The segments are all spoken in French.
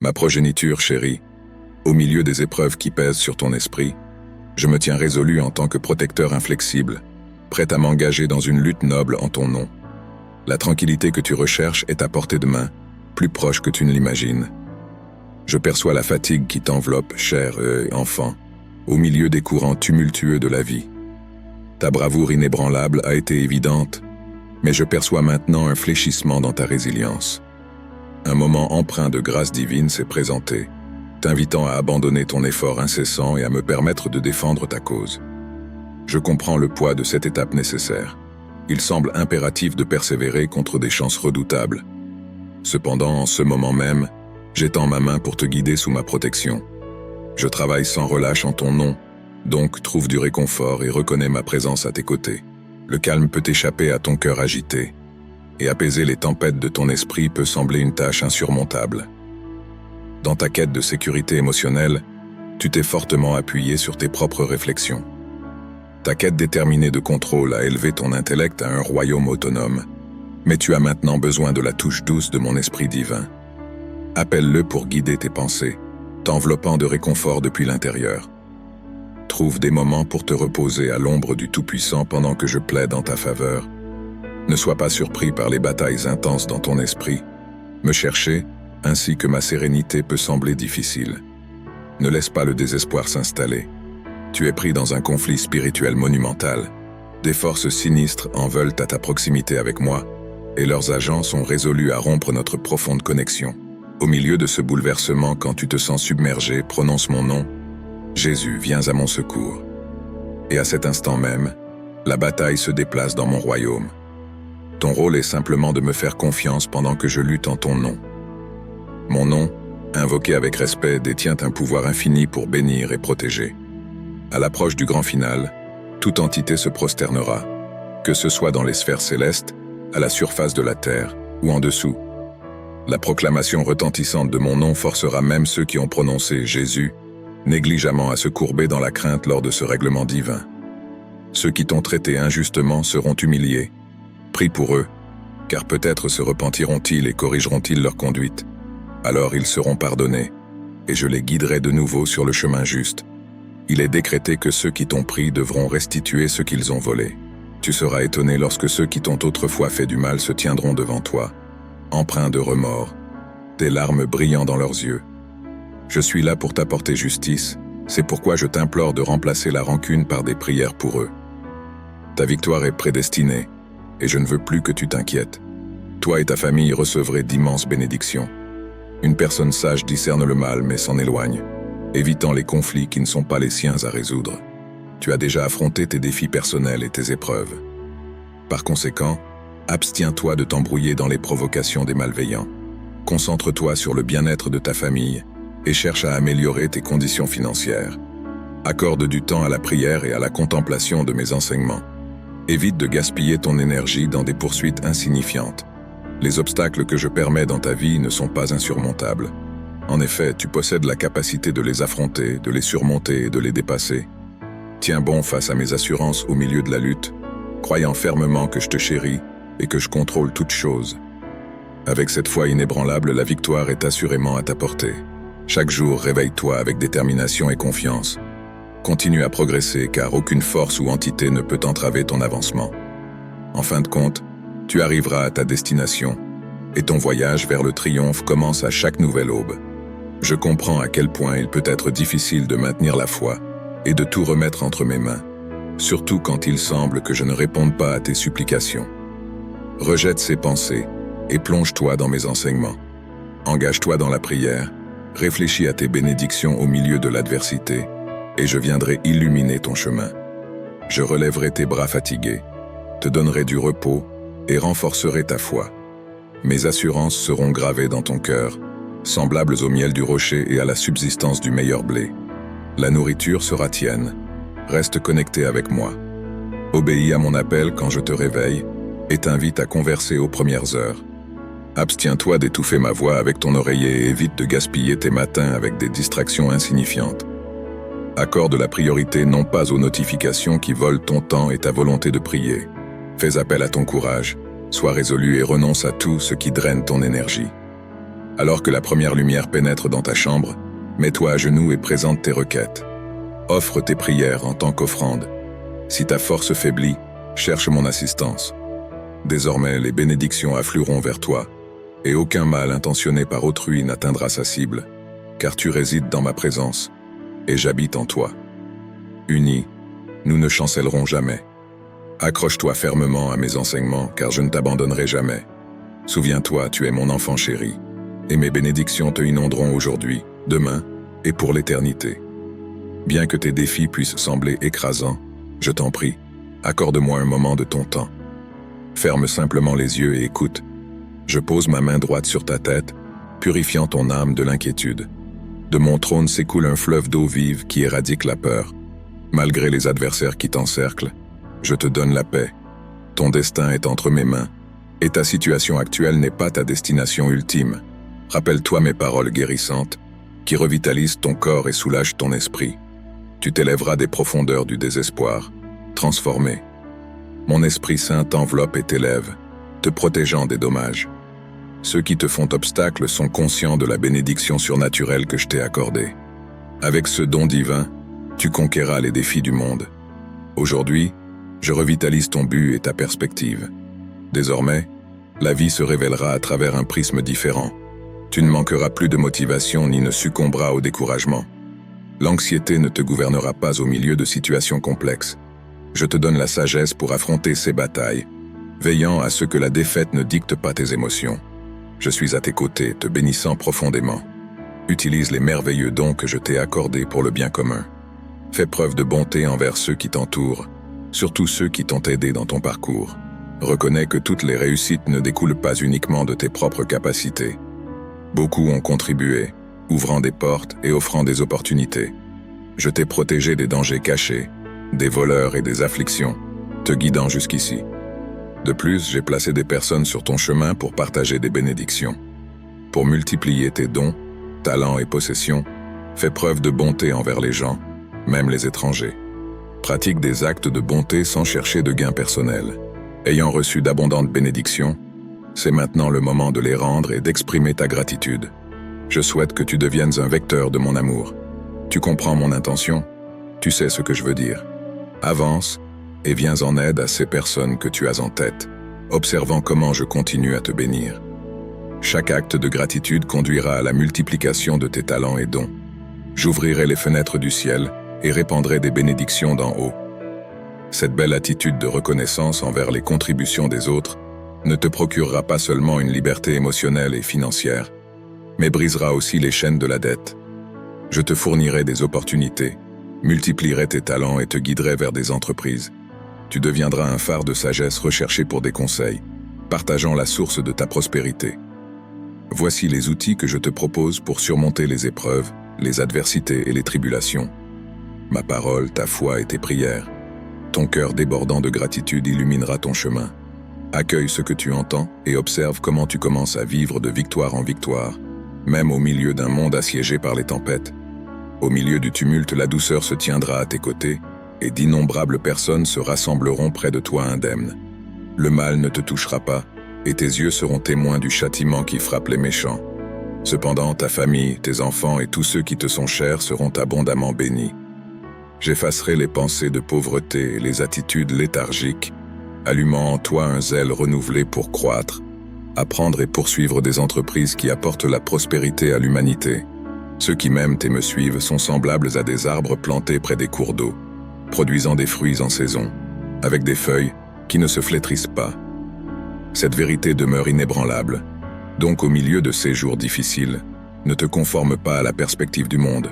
Ma progéniture chérie, au milieu des épreuves qui pèsent sur ton esprit, je me tiens résolu en tant que protecteur inflexible, prêt à m'engager dans une lutte noble en ton nom. La tranquillité que tu recherches est à portée de main, plus proche que tu ne l'imagines. Je perçois la fatigue qui t'enveloppe, cher enfant, au milieu des courants tumultueux de la vie. Ta bravoure inébranlable a été évidente, mais je perçois maintenant un fléchissement dans ta résilience. Un moment empreint de grâce divine s'est présenté, t'invitant à abandonner ton effort incessant et à me permettre de défendre ta cause. Je comprends le poids de cette étape nécessaire. Il semble impératif de persévérer contre des chances redoutables. Cependant, en ce moment même, j'étends ma main pour te guider sous ma protection. Je travaille sans relâche en ton nom, donc trouve du réconfort et reconnais ma présence à tes côtés. Le calme peut échapper à ton cœur agité, et apaiser les tempêtes de ton esprit peut sembler une tâche insurmontable. Dans ta quête de sécurité émotionnelle, tu t'es fortement appuyé sur tes propres réflexions. Ta quête déterminée de contrôle a élevé ton intellect à un royaume autonome, mais tu as maintenant besoin de la touche douce de mon esprit divin. Appelle-le pour guider tes pensées, t'enveloppant de réconfort depuis l'intérieur. Trouve des moments pour te reposer à l'ombre du Tout-Puissant pendant que je plaide en ta faveur. Ne sois pas surpris par les batailles intenses dans ton esprit. Me chercher, ainsi que ma sérénité, peut sembler difficile. Ne laisse pas le désespoir s'installer. Tu es pris dans un conflit spirituel monumental. Des forces sinistres en veulent à ta proximité avec moi, et leurs agents sont résolus à rompre notre profonde connexion. Au milieu de ce bouleversement, quand tu te sens submergé, prononce mon nom. Jésus, viens à mon secours. Et à cet instant même, la bataille se déplace dans mon royaume. Ton rôle est simplement de me faire confiance pendant que je lutte en ton nom. Mon nom, invoqué avec respect, détient un pouvoir infini pour bénir et protéger. À l'approche du grand final, toute entité se prosternera, que ce soit dans les sphères célestes, à la surface de la terre ou en dessous. La proclamation retentissante de mon nom forcera même ceux qui ont prononcé Jésus négligemment à se courber dans la crainte lors de ce règlement divin. Ceux qui t'ont traité injustement seront humiliés. Prie pour eux, car peut-être se repentiront-ils et corrigeront-ils leur conduite. Alors ils seront pardonnés, et je les guiderai de nouveau sur le chemin juste. Il est décrété que ceux qui t'ont pris devront restituer ce qu'ils ont volé. Tu seras étonné lorsque ceux qui t'ont autrefois fait du mal se tiendront devant toi, empreints de remords, des larmes brillant dans leurs yeux. Je suis là pour t'apporter justice, c'est pourquoi je t'implore de remplacer la rancune par des prières pour eux. Ta victoire est prédestinée, et je ne veux plus que tu t'inquiètes. Toi et ta famille recevrez d'immenses bénédictions. Une personne sage discerne le mal mais s'en éloigne, évitant les conflits qui ne sont pas les siens à résoudre. Tu as déjà affronté tes défis personnels et tes épreuves. Par conséquent, abstiens-toi de t'embrouiller dans les provocations des malveillants. Concentre-toi sur le bien-être de ta famille et cherche à améliorer tes conditions financières. Accorde du temps à la prière et à la contemplation de mes enseignements. Évite de gaspiller ton énergie dans des poursuites insignifiantes. Les obstacles que je permets dans ta vie ne sont pas insurmontables. En effet, tu possèdes la capacité de les affronter, de les surmonter et de les dépasser. Tiens bon face à mes assurances au milieu de la lutte, croyant fermement que je te chéris et que je contrôle toutes choses. Avec cette foi inébranlable, la victoire est assurément à ta portée. Chaque jour, réveille-toi avec détermination et confiance. Continue à progresser car aucune force ou entité ne peut entraver ton avancement. En fin de compte, tu arriveras à ta destination et ton voyage vers le triomphe commence à chaque nouvelle aube. Je comprends à quel point il peut être difficile de maintenir la foi et de tout remettre entre mes mains, surtout quand il semble que je ne réponde pas à tes supplications. Rejette ces pensées et plonge-toi dans mes enseignements. Engage-toi dans la prière, réfléchis à tes bénédictions au milieu de l'adversité, et je viendrai illuminer ton chemin. Je relèverai tes bras fatigués, te donnerai du repos et renforcerai ta foi. Mes assurances seront gravées dans ton cœur, semblables au miel du rocher et à la subsistance du meilleur blé. La nourriture sera tienne. Reste connecté avec moi. Obéis à mon appel quand je te réveille et t'invite à converser aux premières heures. Abstiens-toi d'étouffer ma voix avec ton oreiller et évite de gaspiller tes matins avec des distractions insignifiantes. Accorde la priorité non pas aux notifications qui volent ton temps et ta volonté de prier. Fais appel à ton courage, sois résolu et renonce à tout ce qui draine ton énergie. Alors que la première lumière pénètre dans ta chambre, mets-toi à genoux et présente tes requêtes. Offre tes prières en tant qu'offrande. Si ta force faiblit, cherche mon assistance. Désormais, les bénédictions afflueront vers toi, et aucun mal intentionné par autrui n'atteindra sa cible, car tu résides dans ma présence, et j'habite en toi. Unis, nous ne chancellerons jamais. Accroche-toi fermement à mes enseignements, car je ne t'abandonnerai jamais. Souviens-toi, tu es mon enfant chéri, et mes bénédictions te inonderont aujourd'hui, demain, et pour l'éternité. Bien que tes défis puissent sembler écrasants, je t'en prie, accorde-moi un moment de ton temps. Ferme simplement les yeux et écoute. Je pose ma main droite sur ta tête, purifiant ton âme de l'inquiétude. De mon trône s'écoule un fleuve d'eau vive qui éradique la peur. Malgré les adversaires qui t'encerclent, je te donne la paix. Ton destin est entre mes mains, et ta situation actuelle n'est pas ta destination ultime. Rappelle-toi mes paroles guérissantes, qui revitalisent ton corps et soulagent ton esprit. Tu t'élèveras des profondeurs du désespoir, transformé. Mon Esprit Saint t'enveloppe et t'élève, te protégeant des dommages. Ceux qui te font obstacle sont conscients de la bénédiction surnaturelle que je t'ai accordée. Avec ce don divin, tu conquéras les défis du monde. Aujourd'hui, je revitalise ton but et ta perspective. Désormais, la vie se révélera à travers un prisme différent. Tu ne manqueras plus de motivation ni ne succomberas au découragement. L'anxiété ne te gouvernera pas au milieu de situations complexes. Je te donne la sagesse pour affronter ces batailles, veillant à ce que la défaite ne dicte pas tes émotions. Je suis à tes côtés, te bénissant profondément. Utilise les merveilleux dons que je t'ai accordés pour le bien commun. Fais preuve de bonté envers ceux qui t'entourent, surtout ceux qui t'ont aidé dans ton parcours. Reconnais que toutes les réussites ne découlent pas uniquement de tes propres capacités. Beaucoup ont contribué, ouvrant des portes et offrant des opportunités. Je t'ai protégé des dangers cachés, des voleurs et des afflictions, te guidant jusqu'ici. De plus, j'ai placé des personnes sur ton chemin pour partager des bénédictions. Pour multiplier tes dons, talents et possessions, fais preuve de bonté envers les gens, même les étrangers. Pratique des actes de bonté sans chercher de gain personnel. Ayant reçu d'abondantes bénédictions, c'est maintenant le moment de les rendre et d'exprimer ta gratitude. Je souhaite que tu deviennes un vecteur de mon amour. Tu comprends mon intention? Tu sais ce que je veux dire. Avance et viens en aide à ces personnes que tu as en tête, observant comment je continue à te bénir. Chaque acte de gratitude conduira à la multiplication de tes talents et dons. J'ouvrirai les fenêtres du ciel et répandrai des bénédictions d'en haut. Cette belle attitude de reconnaissance envers les contributions des autres ne te procurera pas seulement une liberté émotionnelle et financière, mais brisera aussi les chaînes de la dette. Je te fournirai des opportunités, multiplierai tes talents et te guiderai vers des entreprises. Tu deviendras un phare de sagesse recherché pour des conseils, partageant la source de ta prospérité. Voici les outils que je te propose pour surmonter les épreuves, les adversités et les tribulations. Ma parole, ta foi et tes prières. Ton cœur débordant de gratitude illuminera ton chemin. Accueille ce que tu entends et observe comment tu commences à vivre de victoire en victoire, même au milieu d'un monde assiégé par les tempêtes. Au milieu du tumulte, la douceur se tiendra à tes côtés, et d'innombrables personnes se rassembleront près de toi indemnes. Le mal ne te touchera pas, et tes yeux seront témoins du châtiment qui frappe les méchants. Cependant, ta famille, tes enfants et tous ceux qui te sont chers seront abondamment bénis. J'effacerai les pensées de pauvreté et les attitudes léthargiques, allumant en toi un zèle renouvelé pour croître, apprendre et poursuivre des entreprises qui apportent la prospérité à l'humanité. Ceux qui m'aiment et me suivent sont semblables à des arbres plantés près des cours d'eau, produisant des fruits en saison, avec des feuilles qui ne se flétrissent pas. Cette vérité demeure inébranlable. Donc au milieu de ces jours difficiles, ne te conforme pas à la perspective du monde.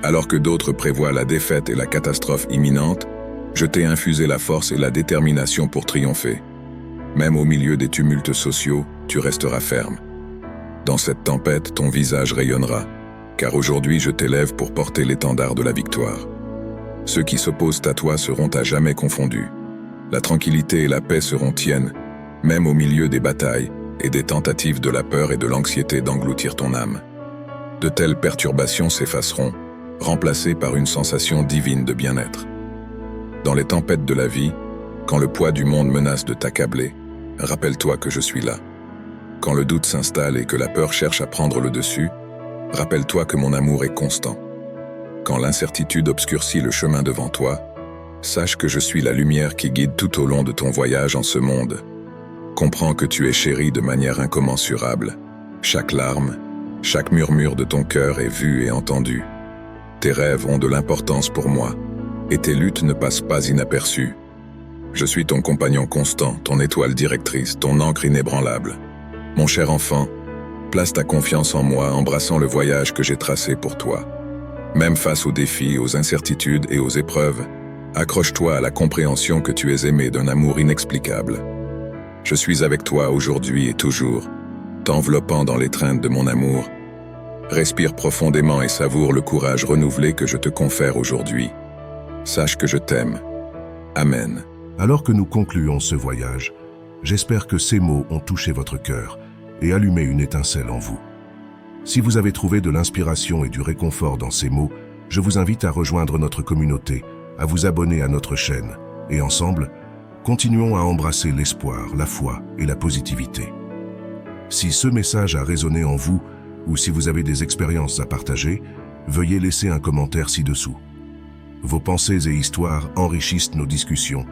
Alors que d'autres prévoient la défaite et la catastrophe imminente, je t'ai infusé la force et la détermination pour triompher. Même au milieu des tumultes sociaux, tu resteras ferme. Dans cette tempête, ton visage rayonnera, car aujourd'hui je t'élève pour porter l'étendard de la victoire. Ceux qui s'opposent à toi seront à jamais confondus. La tranquillité et la paix seront tiennes, même au milieu des batailles et des tentatives de la peur et de l'anxiété d'engloutir ton âme. De telles perturbations s'effaceront, remplacées par une sensation divine de bien-être. Dans les tempêtes de la vie, quand le poids du monde menace de t'accabler, rappelle-toi que je suis là. Quand le doute s'installe et que la peur cherche à prendre le dessus, rappelle-toi que mon amour est constant. Quand l'incertitude obscurcit le chemin devant toi, sache que je suis la lumière qui guide tout au long de ton voyage en ce monde. Comprends que tu es chéri de manière incommensurable. Chaque larme, chaque murmure de ton cœur est vu et entendu. Tes rêves ont de l'importance pour moi, et tes luttes ne passent pas inaperçues. Je suis ton compagnon constant, ton étoile directrice, ton ancre inébranlable. Mon cher enfant, place ta confiance en moi, embrassant le voyage que j'ai tracé pour toi. Même face aux défis, aux incertitudes et aux épreuves, accroche-toi à la compréhension que tu es aimé d'un amour inexplicable. Je suis avec toi aujourd'hui et toujours, t'enveloppant dans l'étreinte de mon amour. Respire profondément et savoure le courage renouvelé que je te confère aujourd'hui. Sache que je t'aime. Amen. Alors que nous concluons ce voyage, j'espère que ces mots ont touché votre cœur et allumé une étincelle en vous. Si vous avez trouvé de l'inspiration et du réconfort dans ces mots, je vous invite à rejoindre notre communauté, à vous abonner à notre chaîne, et ensemble, continuons à embrasser l'espoir, la foi et la positivité. Si ce message a résonné en vous, ou si vous avez des expériences à partager, veuillez laisser un commentaire ci-dessous. Vos pensées et histoires enrichissent nos discussions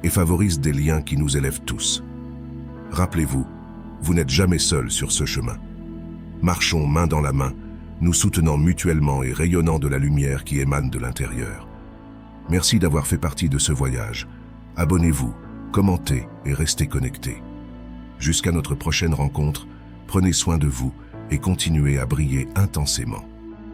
et favorisent des liens qui nous élèvent tous. Rappelez-vous, vous n'êtes jamais seul sur ce chemin. Marchons main dans la main, nous soutenant mutuellement et rayonnant de la lumière qui émane de l'intérieur. Merci d'avoir fait partie de ce voyage. Abonnez-vous, commentez et restez connectés. Jusqu'à notre prochaine rencontre, prenez soin de vous et continuez à briller intensément.